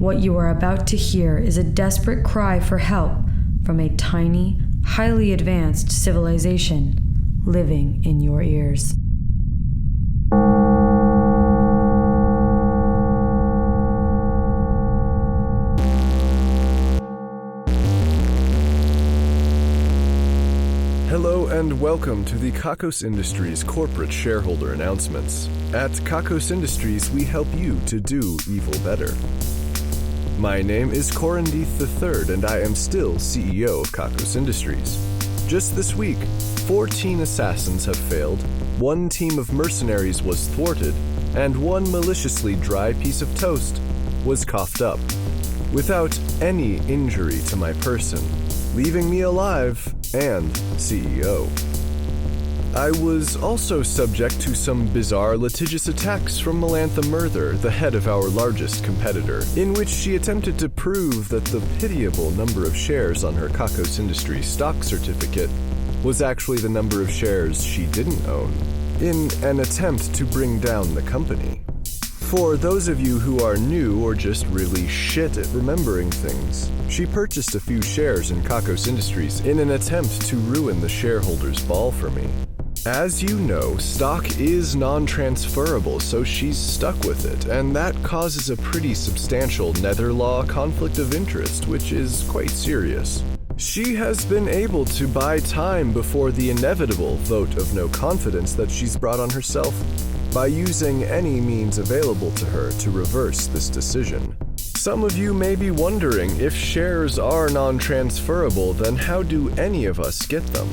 What you are about to hear is a desperate cry for help from a tiny, highly advanced civilization living in your ears. Hello and welcome to the Kakos Industries corporate shareholder announcements. At Kakos Industries, we help you to do evil better. My name is Corin III, and I am still CEO of Kakos Industries. Just this week, 14 assassins have failed, 1 team of mercenaries was thwarted, and 1 maliciously dry piece of toast was coughed up, without any injury to my person, leaving me alive and CEO. I was also subject to some bizarre litigious attacks from Melantha Murther, the head of our largest competitor, in which she attempted to prove that the pitiable number of shares on her Kakos Industries stock certificate was actually the number of shares she didn't own, in an attempt to bring down the company. For those of you who are new or just really shit at remembering things, she purchased a few shares in Kakos Industries in an attempt to ruin the shareholders' ball for me. As you know, stock is non-transferable, so she's stuck with it, and that causes a pretty substantial nether law conflict of interest, which is quite serious. She has been able to buy time before the inevitable vote of no confidence that she's brought on herself by using any means available to her to reverse this decision. Some of you may be wondering, if shares are non-transferable, then how do any of us get them?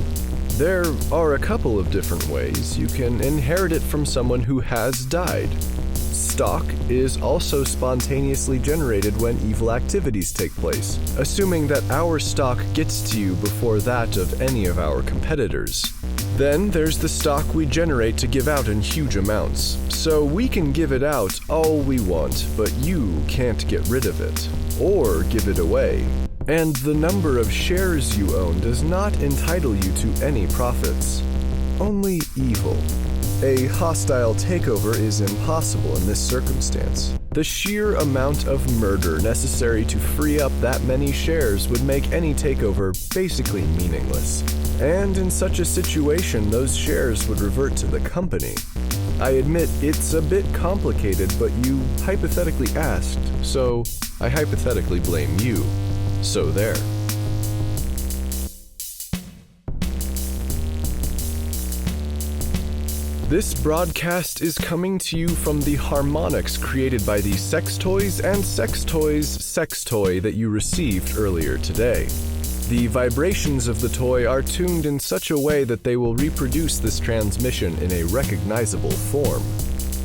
There are a couple of different ways. You can inherit it from someone who has died. Stock is also spontaneously generated when evil activities take place, assuming that our stock gets to you before that of any of our competitors. Then there's the stock we generate to give out in huge amounts. So we can give it out all we want, but you can't get rid of it, or give it away. And the number of shares you own does not entitle you to any profits, only evil. A hostile takeover is impossible in this circumstance. The sheer amount of murder necessary to free up that many shares would make any takeover basically meaningless. And in such a situation, those shares would revert to the company. I admit it's a bit complicated, but you hypothetically asked, so I hypothetically blame you. So there. This broadcast is coming to you from the harmonics created by the sex toys and sex toys sex toy that you received earlier today. The vibrations of the toy are tuned in such a way that they will reproduce this transmission in a recognizable form.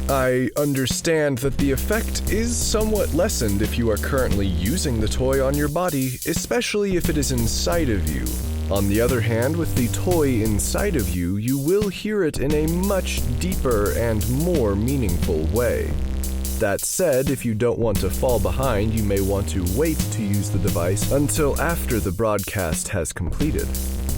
I understand that the effect is somewhat lessened if you are currently using the toy on your body, especially if it is inside of you. On the other hand, with the toy inside of you, you will hear it in a much deeper and more meaningful way. That said, if you don't want to fall behind, you may want to wait to use the device until after the broadcast has completed.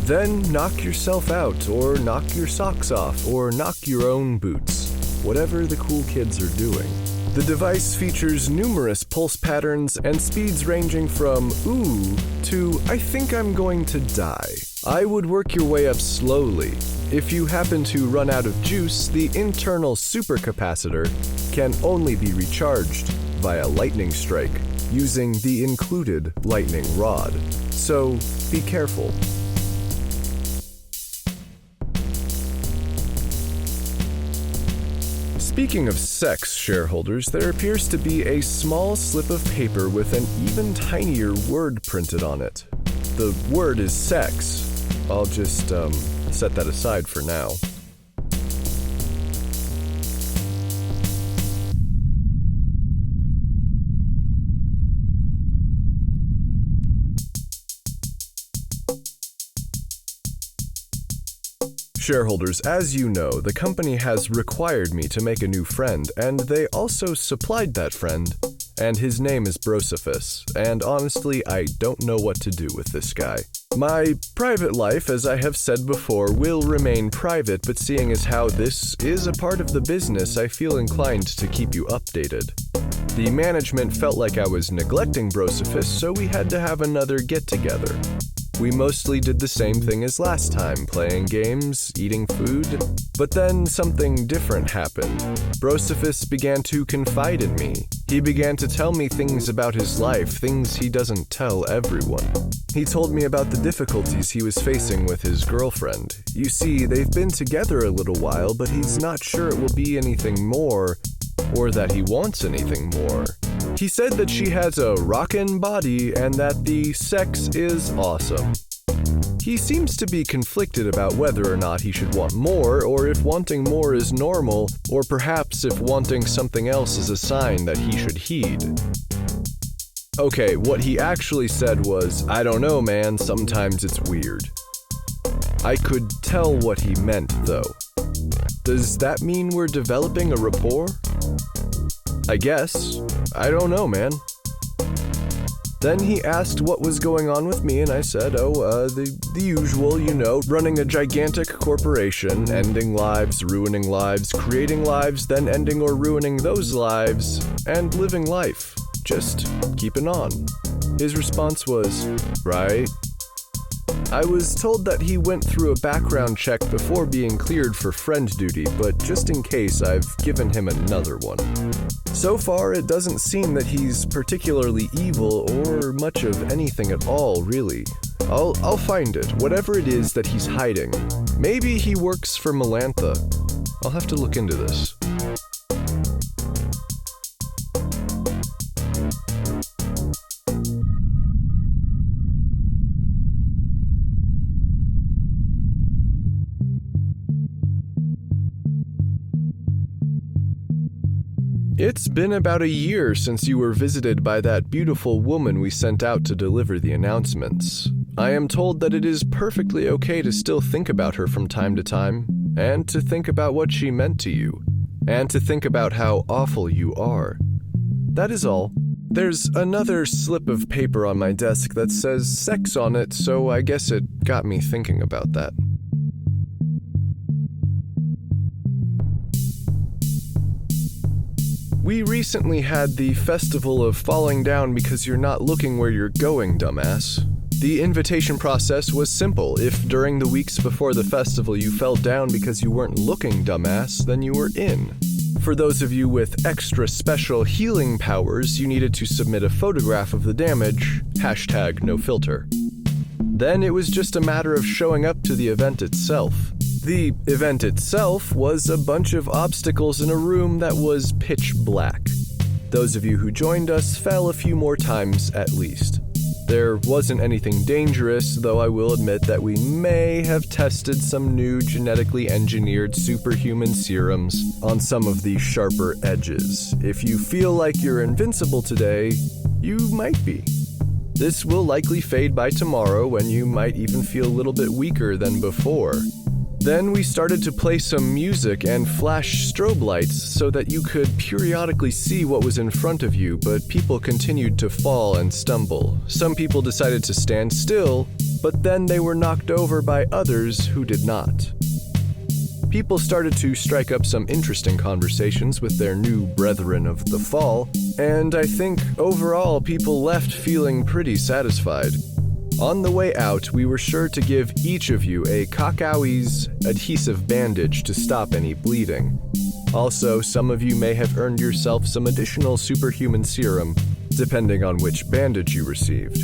Then knock yourself out, or knock your socks off, or knock your own boots. Whatever the cool kids are doing. The device features numerous pulse patterns and speeds ranging from ooh to I think I'm going to die. I would work your way up slowly. If you happen to run out of juice, the internal supercapacitor can only be recharged via lightning strike using the included lightning rod. So be careful. Speaking of sex, shareholders, there appears to be a small slip of paper with an even tinier word printed on it. The word is sex. I'll just set that aside for now. Shareholders, as you know, the company has required me to make a new friend, and they also supplied that friend, and his name is Brosephus, and honestly, I don't know what to do with this guy. My private life, as I have said before, will remain private, but seeing as how this is a part of the business, I feel inclined to keep you updated. The management felt like I was neglecting Brosephus, so we had to have another get-together. We mostly did the same thing as last time, playing games, eating food, but then something different happened. Brosephus began to confide in me. He began to tell me things about his life, things he doesn't tell everyone. He told me about the difficulties he was facing with his girlfriend. You see, they've been together a little while, but he's not sure it will be anything more, or that he wants anything more. He said that she has a rockin' body and that the sex is awesome. He seems to be conflicted about whether or not he should want more, or if wanting more is normal, or perhaps if wanting something else is a sign that he should heed. Okay, what he actually said was, "I don't know, man, sometimes it's weird." I could tell what he meant, though. Does that mean we're developing a rapport? I guess. I don't know, man. Then he asked what was going on with me, and I said, the usual, you know, running a gigantic corporation, ending lives, ruining lives, creating lives, then ending or ruining those lives, and living life. Just keeping on. His response was, right. I was told that he went through a background check before being cleared for friend duty, but just in case, I've given him another one. So far, it doesn't seem that he's particularly evil or much of anything at all, really. I'll find it, whatever it is that he's hiding. Maybe he works for Melantha. I'll have to look into this. It's been about a year since you were visited by that beautiful woman we sent out to deliver the announcements. I am told that it is perfectly okay to still think about her from time to time, and to think about what she meant to you, and to think about how awful you are. That is all. There's another slip of paper on my desk that says sex on it, so I guess it got me thinking about that. We recently had the Festival of Falling Down Because You're Not Looking Where You're Going, dumbass. The invitation process was simple. If during the weeks before the festival you fell down because you weren't looking, dumbass, then you were in. For those of you with extra special healing powers, you needed to submit a photograph of the damage, #NoFilter. Then it was just a matter of showing up to the event itself. The event itself was a bunch of obstacles in a room that was pitch black. Those of you who joined us fell a few more times at least. There wasn't anything dangerous, though I will admit that we may have tested some new genetically engineered superhuman serums on some of the sharper edges. If you feel like you're invincible today, you might be. This will likely fade by tomorrow when you might even feel a little bit weaker than before. Then we started to play some music and flash strobe lights so that you could periodically see what was in front of you, but people continued to fall and stumble. Some people decided to stand still, but then they were knocked over by others who did not. People started to strike up some interesting conversations with their new brethren of the fall, and I think overall people left feeling pretty satisfied. On the way out, we were sure to give each of you a Kakos adhesive bandage to stop any bleeding. Also, some of you may have earned yourself some additional superhuman serum, depending on which bandage you received.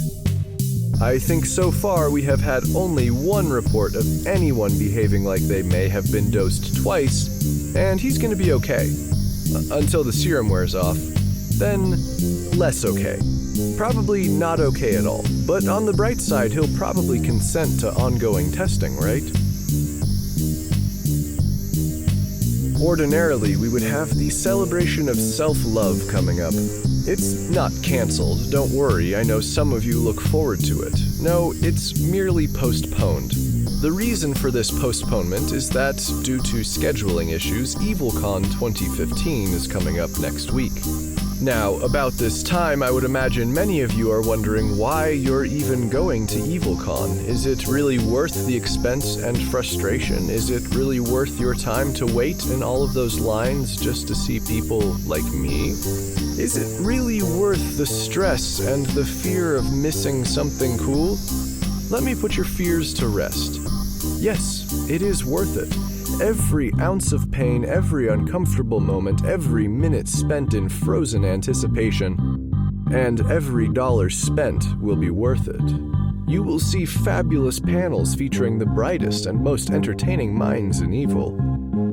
I think so far we have had only one report of anyone behaving like they may have been dosed twice, and he's going to be okay. Until the serum wears off. Then, less okay. Probably not okay at all, but on the bright side, he'll probably consent to ongoing testing, right? Ordinarily, we would have the celebration of self-love coming up. It's not canceled, don't worry, I know some of you look forward to it. No, it's merely postponed. The reason for this postponement is that, due to scheduling issues, EvilCon 2015 is coming up next week. Now, about this time, I would imagine many of you are wondering why you're even going to EvilCon. Is it really worth the expense and frustration? Is it really worth your time to wait in all of those lines just to see people like me? Is it really worth the stress and the fear of missing something cool? Let me put your fears to rest. Yes, it is worth it. Every ounce of pain, every uncomfortable moment, every minute spent in frozen anticipation, and every dollar spent will be worth it. You will see fabulous panels featuring the brightest and most entertaining minds in evil.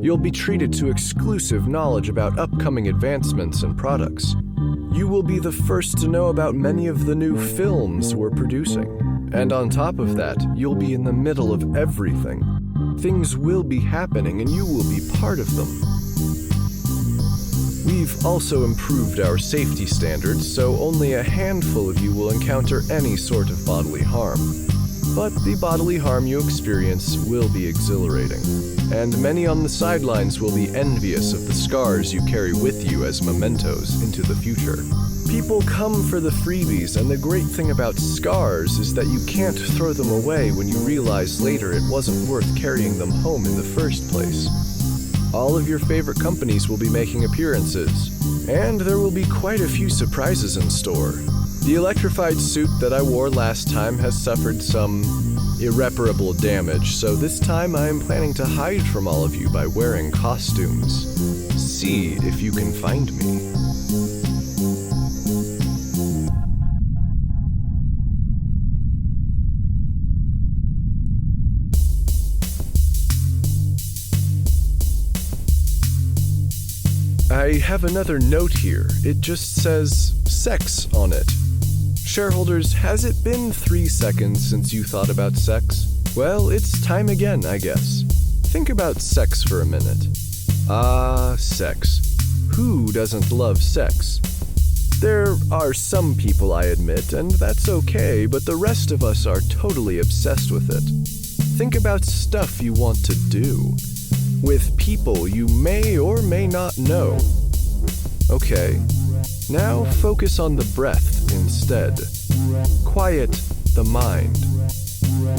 You'll be treated to exclusive knowledge about upcoming advancements and products. You will be the first to know about many of the new films we're producing. And on top of that, you'll be in the middle of everything. Things will be happening and you will be part of them. We've also improved our safety standards, so only a handful of you will encounter any sort of bodily harm. But the bodily harm you experience will be exhilarating, and many on the sidelines will be envious of the scars you carry with you as mementos into the future. People come for the freebies, and the great thing about scars is that you can't throw them away when you realize later it wasn't worth carrying them home in the first place. All of your favorite companies will be making appearances, and there will be quite a few surprises in store. The electrified suit that I wore last time has suffered some irreparable damage, so this time I am planning to hide from all of you by wearing costumes. See if you can find me. I have another note here. It just says sex on it. Shareholders, has it been 3 seconds since you thought about sex? Well, it's time again, I guess. Think about sex for a minute. Ah, sex. Who doesn't love sex? There are some people, I admit, and that's okay, but the rest of us are totally obsessed with it. Think about stuff you want to do, with people you may or may not know. Okay, now focus on the breath instead. Quiet the mind.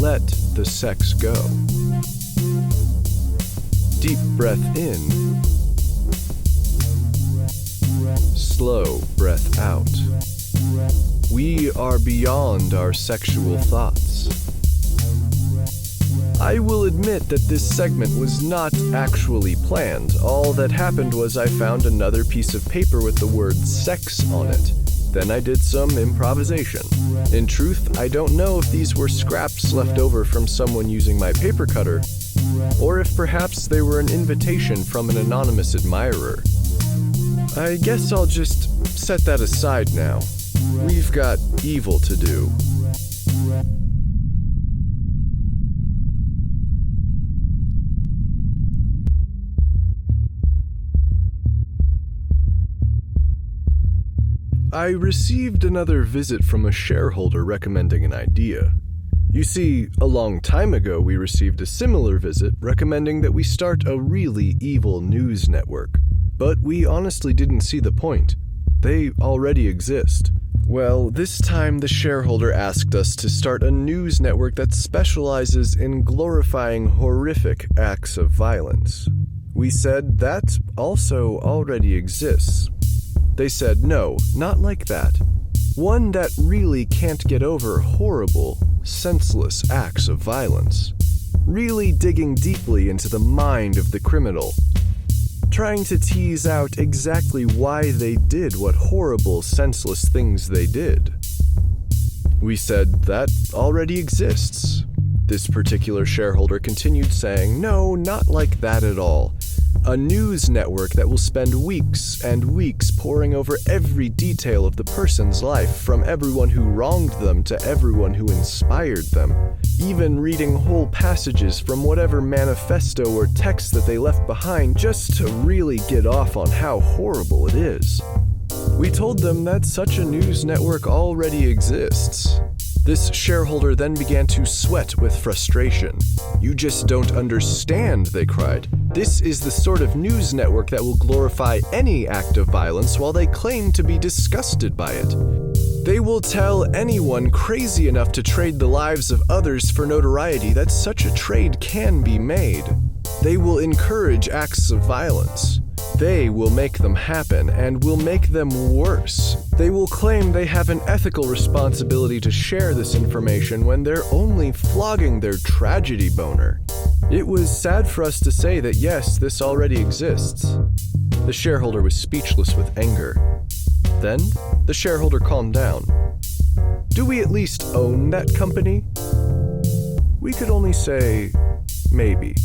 Let the sex go. Deep breath in. Slow breath out. We are beyond our sexual thoughts. I will admit that this segment was not actually planned. All that happened was I found another piece of paper with the word sex on it. Then I did some improvisation. In truth, I don't know if these were scraps left over from someone using my paper cutter, or if perhaps they were an invitation from an anonymous admirer. I guess I'll just set that aside now. We've got evil to do. I received another visit from a shareholder recommending an idea. You see, a long time ago we received a similar visit recommending that we start a really evil news network. But we honestly didn't see the point. They already exist. Well, this time the shareholder asked us to start a news network that specializes in glorifying horrific acts of violence. We said that also already exists. They said, no, not like that. One that really can't get over horrible, senseless acts of violence. Really digging deeply into the mind of the criminal. Trying to tease out exactly why they did what horrible, senseless things they did. We said, that already exists. This particular shareholder continued saying, no, not like that at all. A news network that will spend weeks and weeks poring over every detail of the person's life, from everyone who wronged them to everyone who inspired them, even reading whole passages from whatever manifesto or text that they left behind just to really get off on how horrible it is. We told them that such a news network already exists. This shareholder then began to sweat with frustration. You just don't understand, they cried. This is the sort of news network that will glorify any act of violence while they claim to be disgusted by it. They will tell anyone crazy enough to trade the lives of others for notoriety that such a trade can be made. They will encourage acts of violence. they will make them happen and will make them worse. They will claim they have an ethical responsibility to share this information when they're only flogging their tragedy boner. It was sad for us to say that yes, this already exists. The shareholder was speechless with anger. Then, the shareholder calmed down. Do we at least own that company? We could only say, maybe.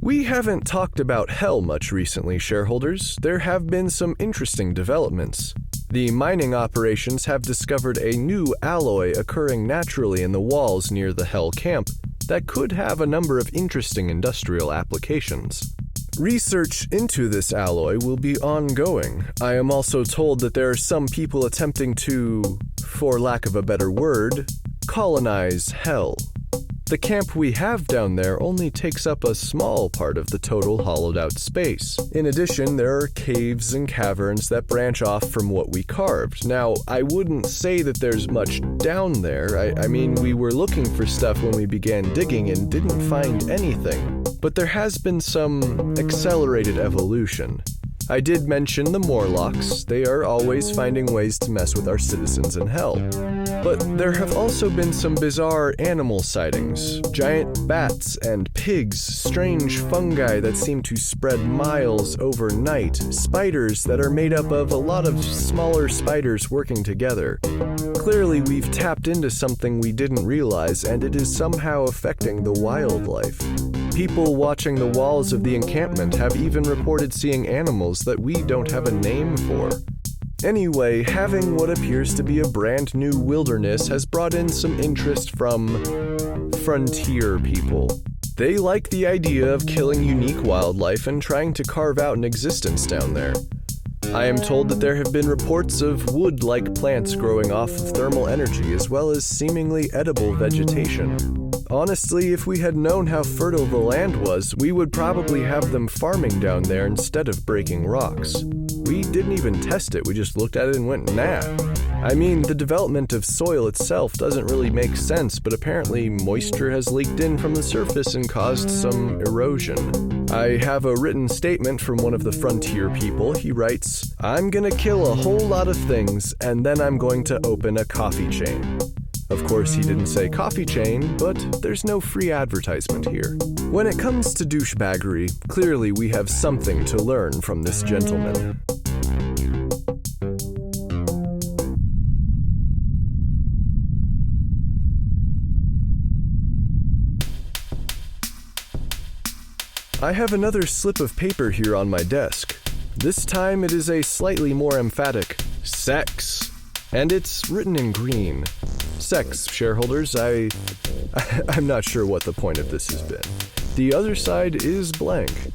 We haven't talked about hell much recently, shareholders. There have been some interesting developments. The mining operations have discovered a new alloy occurring naturally in the walls near the Hell camp that could have a number of interesting industrial applications. Research into this alloy will be ongoing. I am also told that there are some people attempting to, for lack of a better word, colonize Hell. The camp we have down there only takes up a small part of the total hollowed-out space. In addition, there are caves and caverns that branch off from what we carved. Now, I wouldn't say that there's much down there. I mean, we were looking for stuff when we began digging and didn't find anything. But there has been some accelerated evolution. I did mention the Morlocks. They are always finding ways to mess with our citizens in Hell. But there have also been some bizarre animal sightings. Giant bats and pigs, strange fungi that seem to spread miles overnight, spiders that are made up of a lot of smaller spiders working together. Clearly, we've tapped into something we didn't realize, and it is somehow affecting the wildlife. People watching the walls of the encampment have even reported seeing animals that we don't have a name for. Anyway, having what appears to be a brand new wilderness has brought in some interest from frontier people. They like the idea of killing unique wildlife and trying to carve out an existence down there. I am told that there have been reports of wood-like plants growing off of thermal energy as well as seemingly edible vegetation. Honestly, if we had known how fertile the land was, we would probably have them farming down there instead of breaking rocks. We didn't even test it, we just looked at it and went, nah. I mean, the development of soil itself doesn't really make sense, but apparently moisture has leaked in from the surface and caused some erosion. I have a written statement from one of the frontier people. He writes, "I'm gonna kill a whole lot of things, and then I'm going to open a coffee chain." Of course, he didn't say coffee chain, but there's no free advertisement here. When it comes to douchebaggery, clearly we have something to learn from this gentleman. I have another slip of paper here on my desk. This time it is a slightly more emphatic sex, and it's written in green. Sex, shareholders, I'm not sure what the point of this has been. The other side is blank.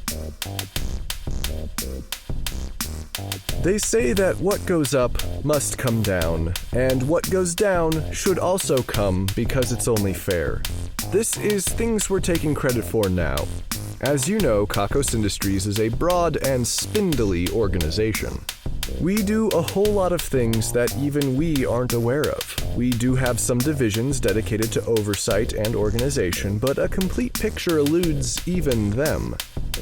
They say that what goes up must come down, and what goes down should also come because it's only fair. This is things we're taking credit for now. As you know, Kakos Industries is a broad and spindly organization. We do a whole lot of things that even we aren't aware of. We do have some divisions dedicated to oversight and organization, but a complete picture eludes even them.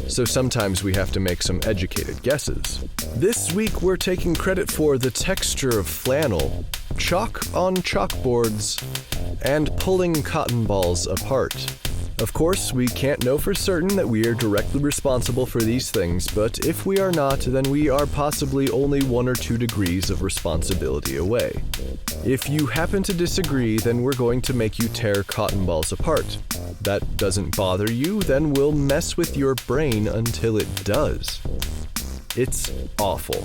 So sometimes we have to make some educated guesses. This week we're taking credit for the texture of flannel, chalk on chalkboards, and pulling cotton balls apart. Of course, we can't know for certain that we are directly responsible for these things, but if we are not, then we are possibly only 1 or 2 degrees of responsibility away. If you happen to disagree, then we're going to make you tear cotton balls apart. That doesn't bother you, then we'll mess with your brain until it does. It's awful.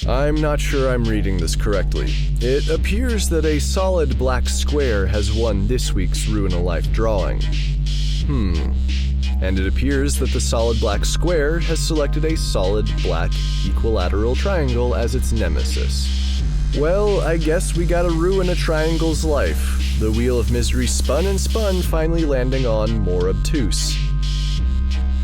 I'm not sure I'm reading this correctly. It appears that a solid black square has won this week's Ruin a Life drawing. And it appears that the solid black square has selected a solid black equilateral triangle as its nemesis. Well, I guess we gotta ruin a triangle's life. The wheel of misery spun and spun, finally landing on more obtuse.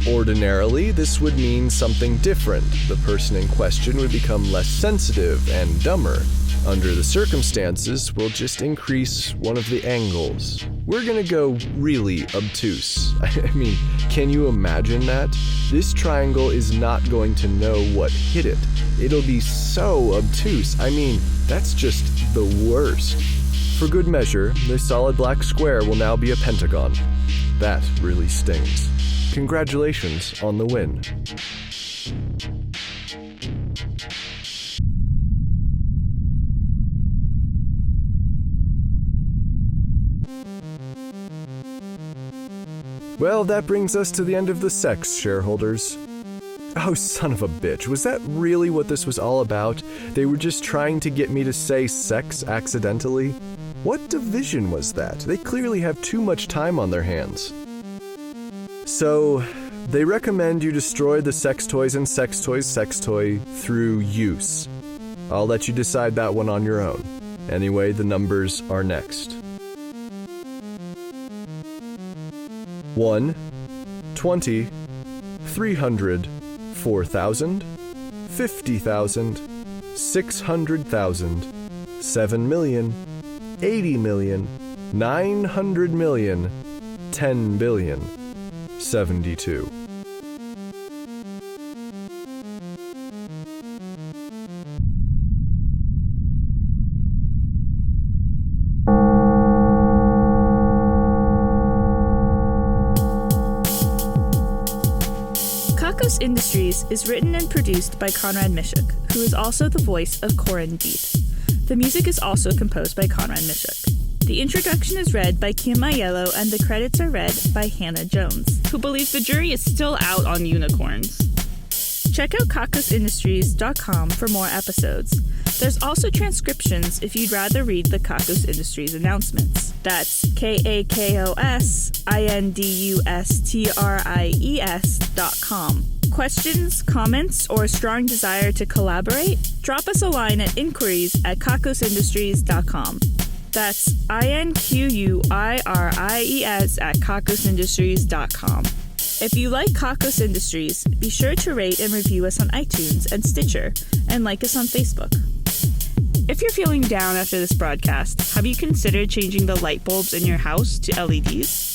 Ordinarily, this would mean something different. The person in question would become less sensitive and dumber. Under the circumstances, we'll just increase one of the angles. We're gonna go really obtuse. I mean, can you imagine that? This triangle is not going to know what hit it. It'll be so obtuse. I mean, that's just the worst. For good measure, this solid black square will now be a pentagon. That really stings. Congratulations on the win. Well, that brings us to the end of the sex, shareholders. Oh, son of a bitch, was that really what this was all about? They were just trying to get me to say sex accidentally? What division was that? They clearly have too much time on their hands. So, they recommend you destroy the sex toys and sex toy through use. I'll let you decide that one on your own. Anyway, the numbers are next. 1, 20, 300, 4,000, 50,000, 600,000, 7 million, 80 million, 900 million, 10 billion, 72. Kakos Industries is written and produced by Conrad Mishuk, who is also the voice of Corin. The music is also composed by Conrad Mishuk. The introduction is read by Kim Aiello and the credits are read by Hannah Jones, who believes the jury is still out on unicorns. Check out kakosindustries.com for more episodes. There's also transcriptions if you'd rather read the Kakos Industries announcements. That's KAKOSINDUSTRIES.com. Questions, comments, or a strong desire to collaborate? Drop us a line at inquiries@kakosindustries.com. That's INQUIRIES@kakosindustries.com. If you like Kakos Industries, be sure to rate and review us on iTunes and Stitcher, and like us on Facebook. If you're feeling down after this broadcast, have you considered changing the light bulbs in your house to LEDs?